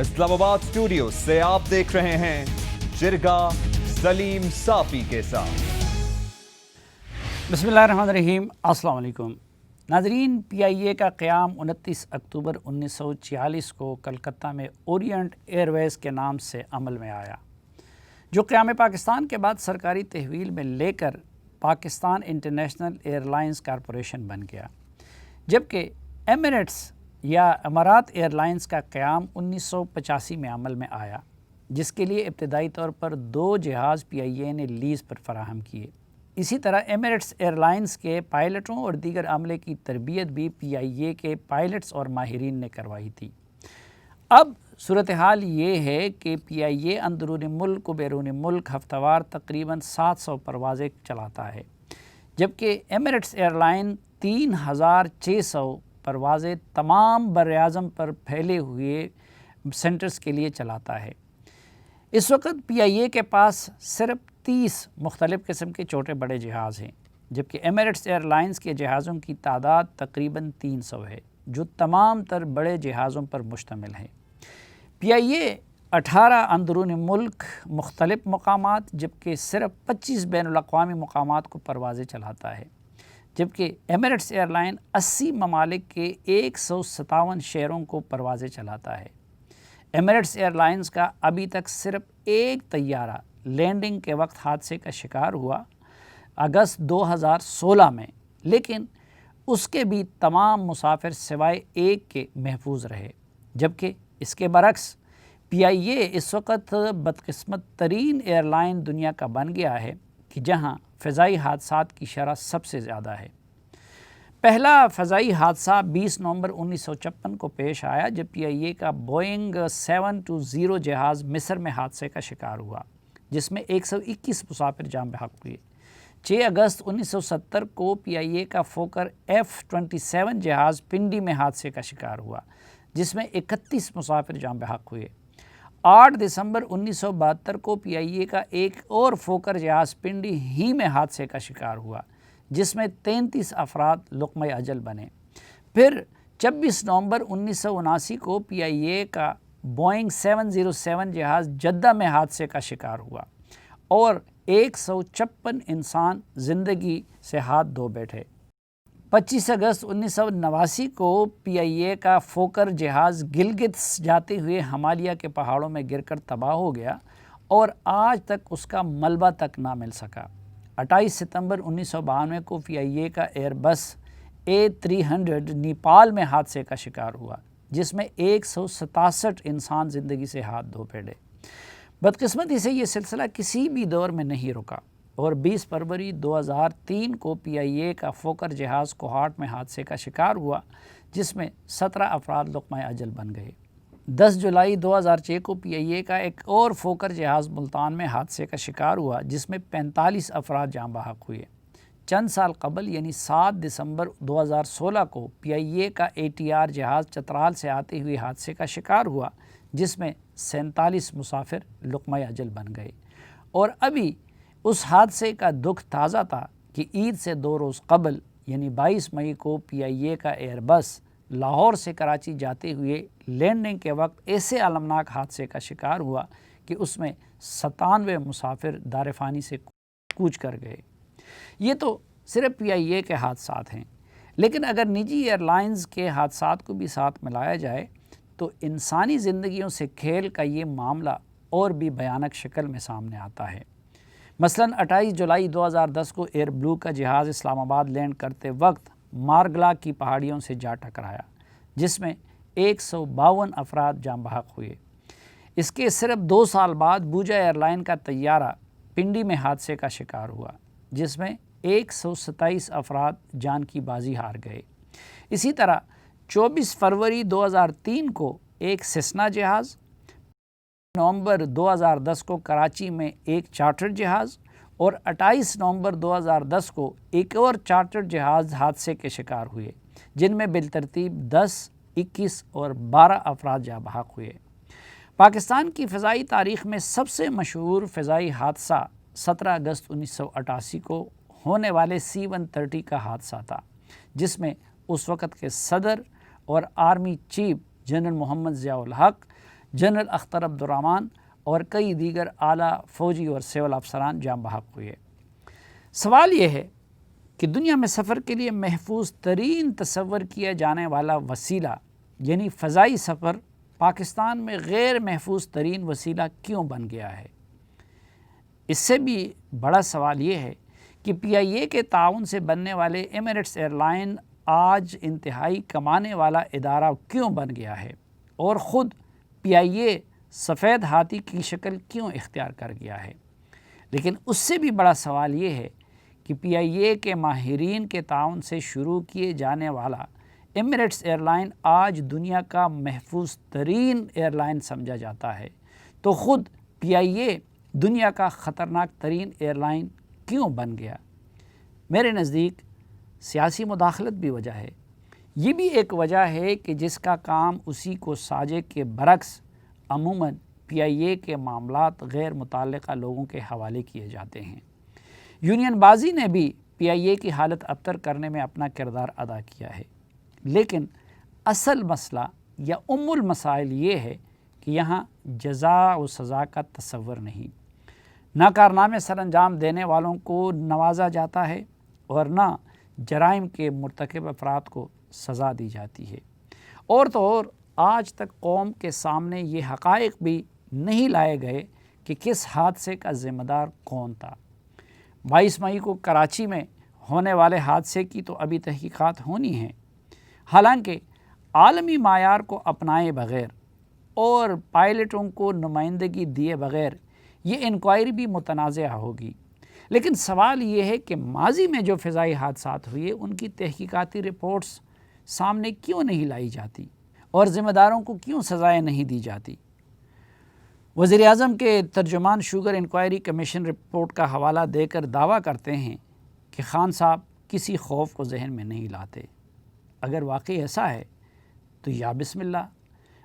اسلام آباد اسٹوڈیو سے آپ دیکھ رہے ہیں جرگہ سلیم صافی کے ساتھ۔ بسم اللہ الرحمن الرحیم۔ السلام علیکم ناظرین، پی آئی اے کا قیام 29 اکتوبر 1946 کو کلکتہ میں اورینٹ ایئر ویز کے نام سے عمل میں آیا، جو قیام پاکستان کے بعد سرکاری تحویل میں لے کر Pakistan international airlines corporation بن گیا، جبکہ ایمریٹس یا امارات ایئر لائنز کا قیام 1985 میں عمل میں آیا، جس کے لیے ابتدائی طور پر 2 جہاز پی آئی اے نے لیز پر فراہم کیے۔ اسی طرح ایمریٹس ایئر لائنز کے پائلٹوں اور دیگر عملے کی تربیت بھی پی آئی اے کے پائلٹس اور ماہرین نے کروائی تھی۔ اب صورتحال یہ ہے کہ پی آئی اے اندرون ملک و بیرون ملک ہفتہ وار تقریباً 700 پروازیں چلاتا ہے، جبکہ ایمریٹس ایئر لائن 3600 پروازیں تمام براعظم پر پھیلے ہوئے سینٹرز کے لیے چلاتا ہے۔ اس وقت پی آئی اے کے پاس صرف 30 مختلف قسم کے چھوٹے بڑے جہاز ہیں، جبکہ ایمریٹس ایئر لائنز کے جہازوں کی تعداد تقریباً 300 ہے، جو تمام تر بڑے جہازوں پر مشتمل ہے۔ پی آئی اے 18 اندرون ملک مختلف مقامات جبکہ صرف 25 بین الاقوامی مقامات کو پروازیں چلاتا ہے، جبکہ ایمریٹس ایئر لائن 80 ممالک کے 157 شہروں کو پروازیں چلاتا ہے۔ ایمریٹس ایئر لائنز کا ابھی تک صرف ایک طیارہ لینڈنگ کے وقت حادثے کا شکار ہوا اگست 2016 میں، لیکن اس کے بھی تمام مسافر سوائے ایک کے محفوظ رہے، جبکہ اس کے برعکس پی آئی اے اس وقت بدقسمت ترین ایئر لائن دنیا کا بن گیا ہے کہ جہاں فضائی حادثات کی شرح سب سے زیادہ ہے۔ پہلا فضائی حادثہ 20 نومبر 1956 کو پیش آیا، جب پی آئی اے کا بوئنگ 720 جہاز مصر میں حادثے کا شکار ہوا، جس میں 121 مسافر جاں بحق ہوئے۔ 6 اگست 1970 کو پی آئی اے کا فوکر F-27 جہاز پنڈی میں حادثے کا شکار ہوا، جس میں 31 مسافر جاں بحق ہوئے۔ 8 دسمبر 1972 کو پی آئی اے کا ایک اور فوکر جہاز پنڈی ہی میں حادثے کا شکار ہوا، جس میں 33 افراد لقمہ اجل بنے۔ پھر 26 نومبر 1979 کو پی آئی اے کا بوئنگ 707 جہاز جدہ میں حادثے کا شکار ہوا اور 156 انسان زندگی سے ہاتھ دھو بیٹھے۔ 25 اگست 1989 کو پی آئی اے کا فوکر جہاز گلگت جاتے ہوئے ہمالیہ کے پہاڑوں میں گر کر تباہ ہو گیا اور آج تک اس کا ملبہ تک نہ مل سکا۔ 28 ستمبر 1992 کو پی آئی اے کا ایئر بس A300 نیپال میں حادثے کا شکار ہوا، جس میں 167 انسان زندگی سے ہاتھ دھو بیٹھے۔ بدقسمتی سے یہ سلسلہ کسی بھی دور میں نہیں رکا اور 20 فروری 2003 کو پی آئی اے کا فوکر جہاز کوہاٹ میں حادثے کا شکار ہوا، جس میں 17 افراد لقمہ اجل بن گئے۔ 10 جولائی 2006 کو پی آئی اے کا ایک اور فوکر جہاز ملتان میں حادثے کا شکار ہوا، جس میں 45 افراد جاں بحق ہوئے۔ چند سال قبل یعنی 7 دسمبر 2016 کو پی آئی اے کا ATR جہاز چترال سے آتے ہوئے حادثے کا شکار ہوا، جس میں 47 مسافر لقمہ اجل بن گئے۔ اور ابھی اس حادثے کا دکھ تازہ تھا کہ عید سے 2 روز قبل یعنی 22 مئی کو پی آئی اے کا ایئر بس لاہور سے کراچی جاتے ہوئے لینڈنگ کے وقت ایسے المناک حادثے کا شکار ہوا کہ اس میں 97 مسافر دار فانی سے کوچ کر گئے۔ یہ تو صرف پی آئی اے کے حادثات ہیں، لیکن اگر نجی ایئر لائنز کے حادثات کو بھی ساتھ ملایا جائے تو انسانی زندگیوں سے کھیل کا یہ معاملہ اور بھی بھیانک شکل میں سامنے آتا ہے۔ مثلاً 28 جولائی 2010 کو ایئر بلو کا جہاز اسلام آباد لینڈ کرتے وقت مارگلا کی پہاڑیوں سے جا ٹکرایا، جس میں 152 افراد جاں بحق ہوئے۔ اس کے صرف 2 سال بعد بوجا ایئر لائن کا طیارہ پنڈی میں حادثے کا شکار ہوا، جس میں 127 افراد جان کی بازی ہار گئے۔ اسی طرح 24 فروری 2003 کو ایک سیسنا جہاز، نومبر 2010 کو کراچی میں ایک چارٹر جہاز اور 28 نومبر 2010 کو ایک اور چارٹر جہاز حادثے کے شکار ہوئے، جن میں بالترتیب 10، 21 اور 12 افراد جاں بحق ہوئے۔ پاکستان کی فضائی تاریخ میں سب سے مشہور فضائی حادثہ 17 اگست 1988 کو ہونے والے C-130 کا حادثہ تھا، جس میں اس وقت کے صدر اور آرمی چیف جنرل محمد ضیاء الحق جنرل اختر عبدالرحمان اور کئی دیگر اعلیٰ فوجی اور سول افسران جاں بحق ہوئے۔ سوال یہ ہے کہ دنیا میں سفر کے لیے محفوظ ترین تصور کیا جانے والا وسیلہ یعنی فضائی سفر پاکستان میں غیر محفوظ ترین وسیلہ کیوں بن گیا ہے؟ اس سے بھی بڑا سوال یہ ہے کہ پی آئی اے کے تعاون سے بننے والے ایمریٹس ایئر لائن آج انتہائی کمانے والا ادارہ کیوں بن گیا ہے اور خود پی آئی اے سفید ہاتھی کی شکل کیوں اختیار کر گیا ہے؟ لیکن اس سے بھی بڑا سوال یہ ہے کہ پی آئی اے کے ماہرین کے تعاون سے شروع کیے جانے والا ایمریٹس ایئر لائن آج دنیا کا محفوظ ترین ایئر لائن سمجھا جاتا ہے، تو خود پی آئی اے دنیا کا خطرناک ترین ایئر لائن کیوں بن گیا؟ میرے نزدیک سیاسی مداخلت بھی وجہ ہے۔ یہ بھی ایک وجہ ہے کہ جس کا کام اسی کو ساجے کے برعکس عموماً پی آئی اے کے معاملات غیر متعلقہ لوگوں کے حوالے کیے جاتے ہیں۔ یونین بازی نے بھی پی آئی اے کی حالت ابتر کرنے میں اپنا کردار ادا کیا ہے، لیکن اصل مسئلہ یا المسائل یہ ہے کہ یہاں جزا و سزا کا تصور نہیں، نہ کارنامے سر انجام دینے والوں کو نوازا جاتا ہے اور نہ جرائم کے مرتکب افراد کو سزا دی جاتی ہے، اور تو اور آج تک قوم کے سامنے یہ حقائق بھی نہیں لائے گئے کہ کس حادثے کا ذمہ دار کون تھا۔ 22 مئی کو کراچی میں ہونے والے حادثے کی تو ابھی تحقیقات ہونی ہیں، حالانکہ عالمی معیار کو اپنائے بغیر اور پائلٹوں کو نمائندگی دیے بغیر یہ انکوائری بھی متنازعہ ہوگی۔ لیکن سوال یہ ہے کہ ماضی میں جو فضائی حادثات ہوئے ان کی تحقیقاتی رپورٹس سامنے کیوں نہیں لائی جاتی اور ذمہ داروں کو کیوں سزائیں نہیں دی جاتی؟ وزیر اعظم کے ترجمان شوگر انکوائری کمیشن رپورٹ کا حوالہ دے کر دعویٰ کرتے ہیں کہ خان صاحب کسی خوف کو ذہن میں نہیں لاتے۔ اگر واقعی ایسا ہے تو یا بسم اللہ،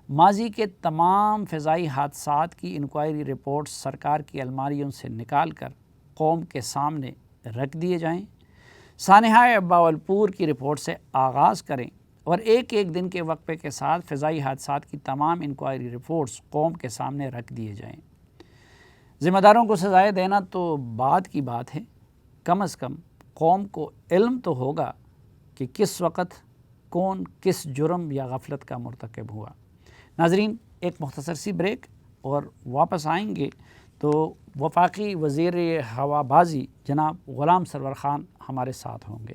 ماضی کے تمام فضائی حادثات کی انکوائری رپورٹس سرکار کی الماریوں سے نکال کر قوم کے سامنے رکھ دیے جائیں، سانحہ باولپور کی رپورٹ سے آغاز کریں اور ایک ایک دن کے وقفے کے ساتھ فضائی حادثات کی تمام انکوائری رپورٹس قوم کے سامنے رکھ دیے جائیں۔ ذمہ داروں کو سزائیں دینا تو بعد کی بات ہے، کم از کم قوم کو علم تو ہوگا کہ کس وقت کون کس جرم یا غفلت کا مرتکب ہوا۔ ناظرین، ایک مختصر سی بریک اور واپس آئیں گے تو وفاقی وزیر ہوا بازی جناب غلام سرور خان ہمارے ساتھ ہوں گے۔